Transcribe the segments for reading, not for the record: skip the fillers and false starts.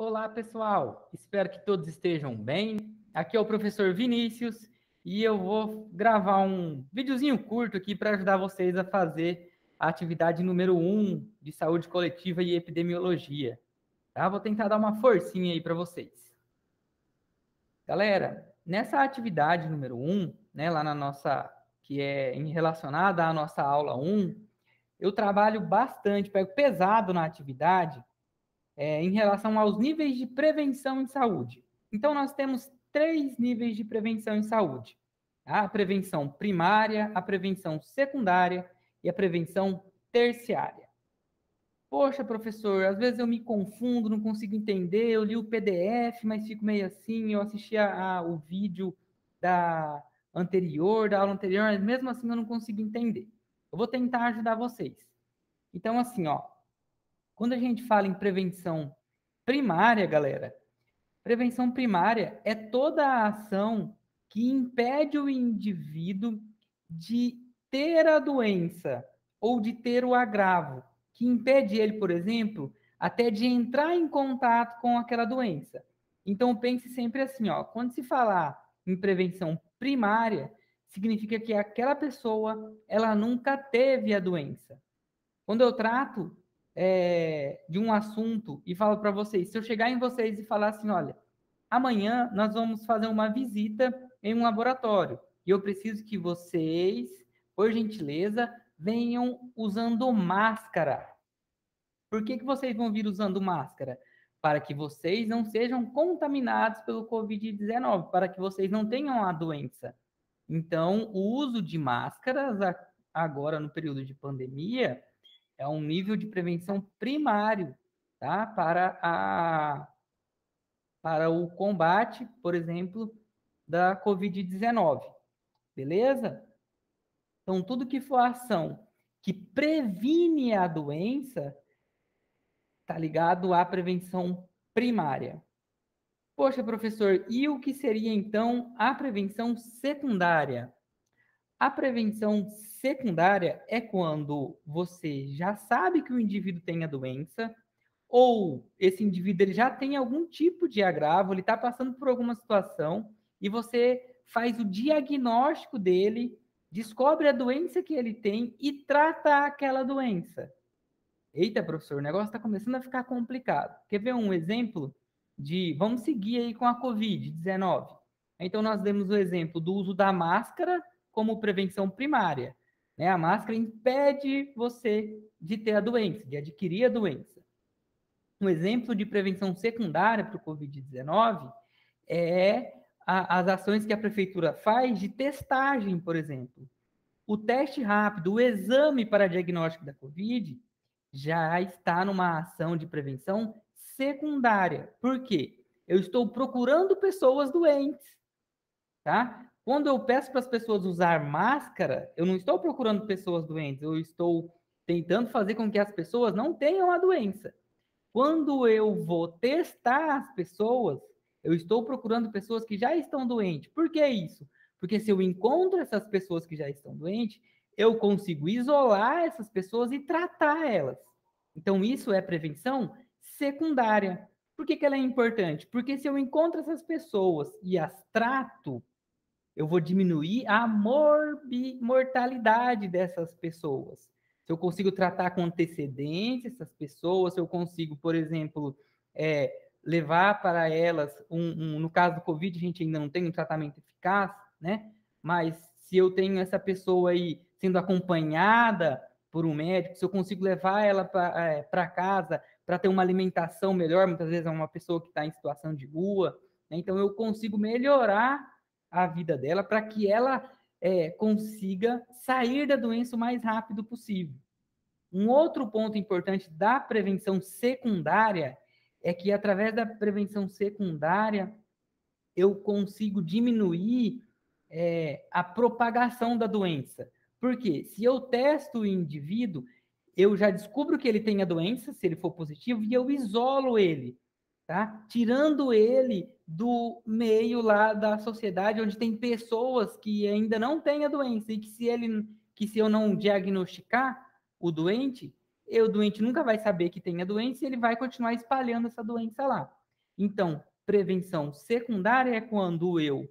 Olá, pessoal! Espero que todos estejam bem. Aqui é o professor Vinícius e eu vou gravar um videozinho curto aqui para ajudar vocês a fazer a atividade número 1 de saúde coletiva e epidemiologia. Tá? Vou tentar dar uma forcinha aí para vocês. Galera, nessa atividade número 1, né, lá na nossa, que é relacionada à nossa aula 1, eu trabalho bastante, pego pesado na atividade, em relação aos níveis de prevenção em saúde. Então, nós temos 3 níveis de prevenção em saúde: a prevenção primária, a prevenção secundária e a prevenção terciária. Poxa, professor, às vezes eu me confundo, não consigo entender, eu li o PDF, mas fico meio assim, eu assisti o vídeo da da aula anterior, mas mesmo assim eu não consigo entender. Eu vou tentar ajudar vocês. Então, assim, ó, quando a gente fala em prevenção primária, galera, prevenção primária é toda a ação que impede o indivíduo de ter a doença ou de ter o agravo, que impede ele, por exemplo, até de entrar em contato com aquela doença. Então pense sempre assim, ó, quando se falar em prevenção primária, significa que aquela pessoa, ela nunca teve a doença. Quando eu trato de um assunto e falo para vocês, se eu chegar em vocês e falar assim, olha, amanhã nós vamos fazer uma visita em um laboratório e eu preciso que vocês, por gentileza, venham usando máscara. Por que vocês vão vir usando máscara? Para que vocês não sejam contaminados pelo Covid-19, para que vocês não tenham a doença. Então, o uso de máscaras agora no período de pandemia é um nível de prevenção primário, tá? Para o combate, por exemplo, da Covid-19, beleza? Então, tudo que for ação que previne a doença, tá ligado à prevenção primária. Poxa, professor, e o que seria então a prevenção secundária? A prevenção secundária é quando você já sabe que o indivíduo tem a doença, ou esse indivíduo ele já tem algum tipo de agravo, ele está passando por alguma situação, e você faz o diagnóstico dele, descobre a doença que ele tem e trata aquela doença. Eita, professor, o negócio está começando a ficar complicado. Quer ver um exemplo de... Vamos seguir aí com a Covid-19. Então, nós demos o exemplo do uso da máscara como prevenção primária. Né? A máscara impede você de ter a doença, de adquirir a doença. Um exemplo de prevenção secundária para o Covid-19 é as ações que a prefeitura faz de testagem, por exemplo. O teste rápido, o exame para diagnóstico da Covid, já está numa ação de prevenção secundária. Por quê? Eu estou procurando pessoas doentes, tá? Quando eu peço para as pessoas usar máscara, eu não estou procurando pessoas doentes, eu estou tentando fazer com que as pessoas não tenham a doença. Quando eu vou testar as pessoas, eu estou procurando pessoas que já estão doentes. Por que isso? Porque se eu encontro essas pessoas que já estão doentes, eu consigo isolar essas pessoas e tratar elas. Então, isso é prevenção secundária. Por que ela é importante? Porque se eu encontro essas pessoas e as trato, eu vou diminuir a mortalidade dessas pessoas. Se eu consigo tratar com antecedência essas pessoas, se eu consigo, por exemplo, levar para elas, no caso do Covid, a gente ainda não tem um tratamento eficaz, né? Mas se eu tenho essa pessoa aí sendo acompanhada por um médico, se eu consigo levar ela para casa para ter uma alimentação melhor, muitas vezes é uma pessoa que está em situação de rua, né? Então eu consigo melhorar a vida dela para que ela consiga sair da doença o mais rápido possível. Um outro ponto importante da prevenção secundária é que, através da prevenção secundária, eu consigo diminuir a propagação da doença. Por quê? Se eu testo o indivíduo, eu já descubro que ele tem a doença, se ele for positivo, e eu isolo ele, tá? Tirando ele do meio lá da sociedade, onde tem pessoas que ainda não têm a doença, e que se eu não diagnosticar o doente nunca vai saber que tem a doença e ele vai continuar espalhando essa doença lá. Então, prevenção secundária é quando eu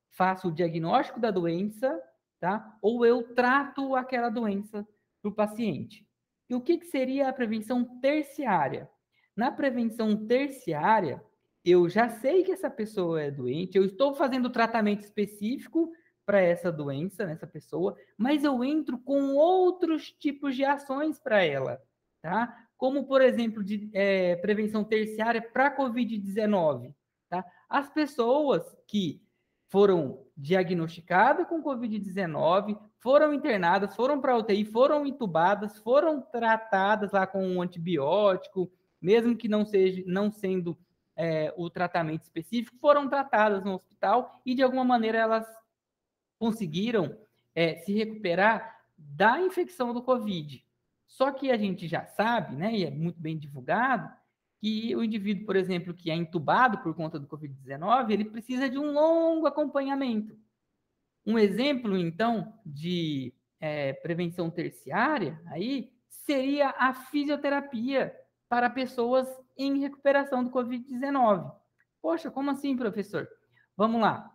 faço o diagnóstico da doença, tá? Ou eu trato aquela doença para o paciente. E o que seria a prevenção terciária? Na prevenção terciária, eu já sei que essa pessoa é doente, eu estou fazendo tratamento específico para essa doença, nessa pessoa, mas eu entro com outros tipos de ações para ela, tá? Como, por exemplo, de prevenção terciária para a Covid-19, tá? As pessoas que foram diagnosticadas com Covid-19, foram internadas, foram para a UTI, foram entubadas, foram tratadas lá com um antibiótico, mesmo que não sendo o tratamento específico, foram tratadas no hospital e, de alguma maneira, elas conseguiram se recuperar da infecção do Covid. Só que a gente já sabe, né, e é muito bem divulgado, que o indivíduo, por exemplo, que é entubado por conta do Covid-19, ele precisa de um longo acompanhamento. Um exemplo, então, de prevenção terciária aí seria a fisioterapia para pessoas em recuperação do Covid-19. Poxa, como assim, professor? Vamos lá.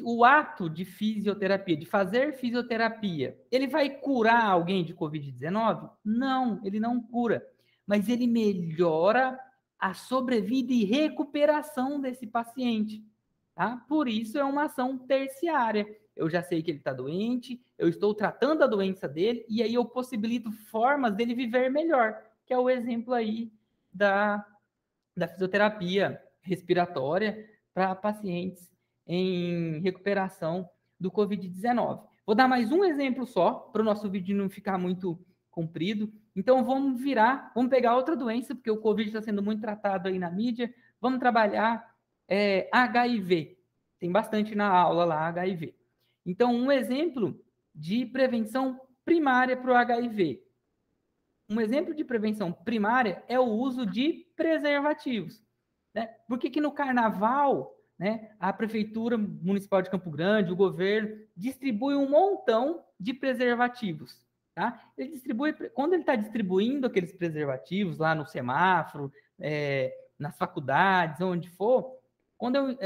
O ato de fisioterapia, de fazer fisioterapia, ele vai curar alguém de Covid-19? Não, ele não cura. Mas ele melhora a sobrevida e recuperação desse paciente. Tá? Por isso é uma ação terciária. Eu já sei que ele está doente, eu estou tratando a doença dele, e aí eu possibilito formas dele viver melhor, que é o exemplo aí da fisioterapia respiratória para pacientes em recuperação do Covid-19. Vou dar mais um exemplo só, para o nosso vídeo não ficar muito comprido. Então, vamos pegar outra doença, porque o Covid está sendo muito tratado aí na mídia. Vamos trabalhar HIV. Tem bastante na aula lá, HIV. Então, um exemplo de prevenção primária para o HIV. Um exemplo de prevenção primária é o uso de preservativos. Né? Por que no carnaval, né, a Prefeitura Municipal de Campo Grande, o governo, distribui um montão de preservativos? Tá? Ele distribui, quando ele está distribuindo aqueles preservativos lá no semáforo, nas faculdades, onde for, quando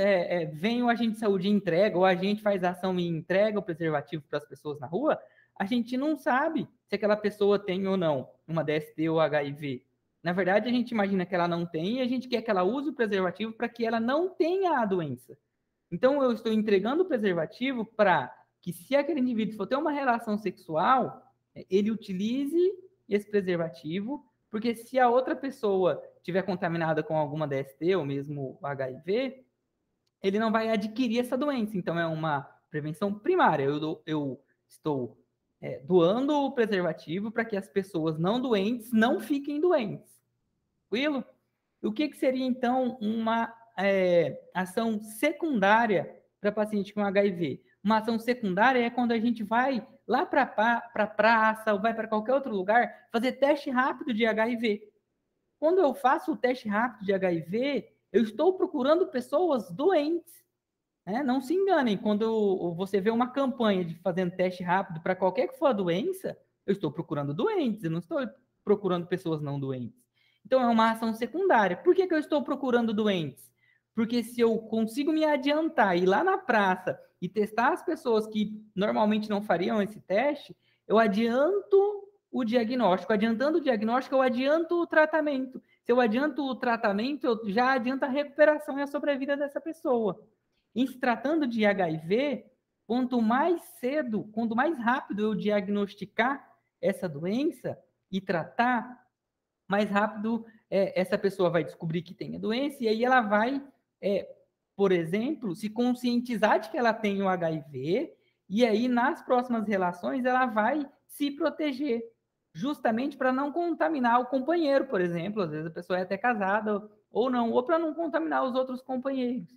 vem o agente de saúde e entrega, ou a gente faz ação e entrega o preservativo para as pessoas na rua, a gente não sabe se aquela pessoa tem ou não uma DST ou HIV. Na verdade, a gente imagina que ela não tem e a gente quer que ela use o preservativo para que ela não tenha a doença. Então, eu estou entregando o preservativo para que, se aquele indivíduo for ter uma relação sexual, ele utilize esse preservativo, porque se a outra pessoa estiver contaminada com alguma DST ou mesmo HIV, ele não vai adquirir essa doença. Então, é uma prevenção primária. Eu estou doando o preservativo para que as pessoas não doentes não fiquem doentes. Tranquilo? O que seria, então, uma ação secundária para paciente com HIV? Uma ação secundária é quando a gente vai lá para a praça ou vai para qualquer outro lugar fazer teste rápido de HIV. Quando eu faço o teste rápido de HIV, eu estou procurando pessoas doentes. Né? Não se enganem, quando você vê uma campanha de fazendo teste rápido para qualquer que for a doença, eu estou procurando doentes, eu não estou procurando pessoas não doentes. Então, é uma ação secundária. Por que eu estou procurando doentes? Porque se eu consigo me adiantar, ir lá na praça e testar as pessoas que normalmente não fariam esse teste, eu adianto o diagnóstico. Adiantando o diagnóstico, eu adianto o tratamento. Se eu adianto o tratamento, eu já adianto a recuperação e a sobrevida dessa pessoa. Em se tratando de HIV, quanto mais cedo, quanto mais rápido eu diagnosticar essa doença e tratar, mais rápido essa pessoa vai descobrir que tem a doença e aí ela vai, por exemplo, se conscientizar de que ela tem o HIV e aí nas próximas relações ela vai se proteger, justamente para não contaminar o companheiro, por exemplo. Às vezes a pessoa é até casada ou não, ou para não contaminar os outros companheiros.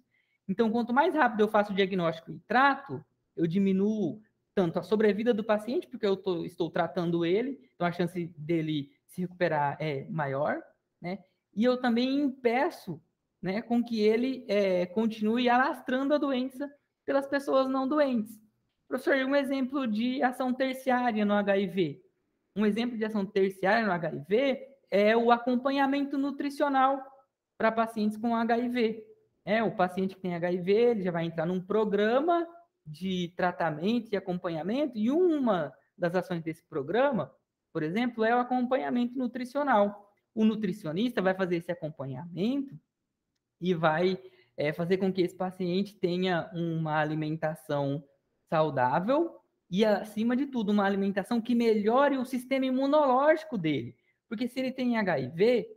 Então, quanto mais rápido eu faço o diagnóstico e trato, eu diminuo tanto a sobrevida do paciente, porque eu estou tratando ele, então a chance dele se recuperar é maior, né? E eu também impeço, né, com que ele continue alastrando a doença pelas pessoas não doentes. Professor, um exemplo de ação terciária no HIV. Um exemplo de ação terciária no HIV é o acompanhamento nutricional. para pacientes com HIV. O paciente que tem HIV, ele já vai entrar num programa de tratamento e acompanhamento, e uma das ações desse programa, por exemplo, é o acompanhamento nutricional. O nutricionista vai fazer esse acompanhamento e vai fazer com que esse paciente tenha uma alimentação saudável e, acima de tudo, uma alimentação que melhore o sistema imunológico dele. Porque se ele tem HIV,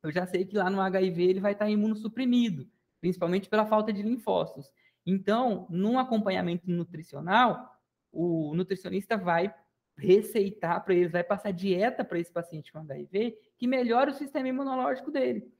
eu já sei que lá no HIV ele vai estar imunossuprimido, principalmente pela falta de linfócitos. Então, num acompanhamento nutricional, o nutricionista vai receitar para eles, vai passar dieta para esse paciente com HIV que melhore o sistema imunológico dele.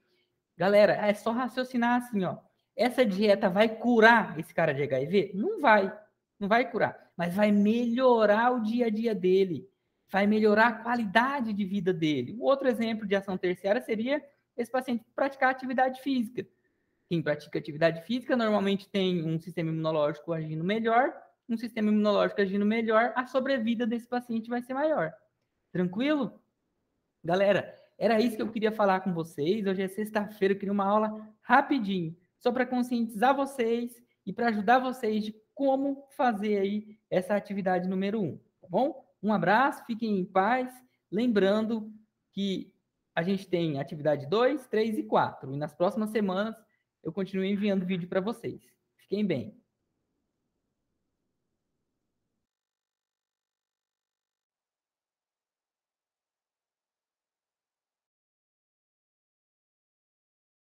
Galera, é só raciocinar assim, ó. Essa dieta vai curar esse cara de HIV? Não vai. Não vai curar. Mas vai melhorar o dia a dia dele. Vai melhorar a qualidade de vida dele. O outro exemplo de ação terciária seria esse paciente praticar atividade física. Quem pratica atividade física normalmente tem um sistema imunológico agindo melhor. Um sistema imunológico agindo melhor, a sobrevida desse paciente vai ser maior. Tranquilo? Galera, era isso que eu queria falar com vocês. Hoje é sexta-feira, eu queria uma aula rapidinho, só para conscientizar vocês e para ajudar vocês de como fazer aí essa atividade número 1, tá bom? Um abraço, fiquem em paz. Lembrando que a gente tem atividade 2, 3 e 4. E nas próximas semanas eu continuo enviando vídeo para vocês. Fiquem bem.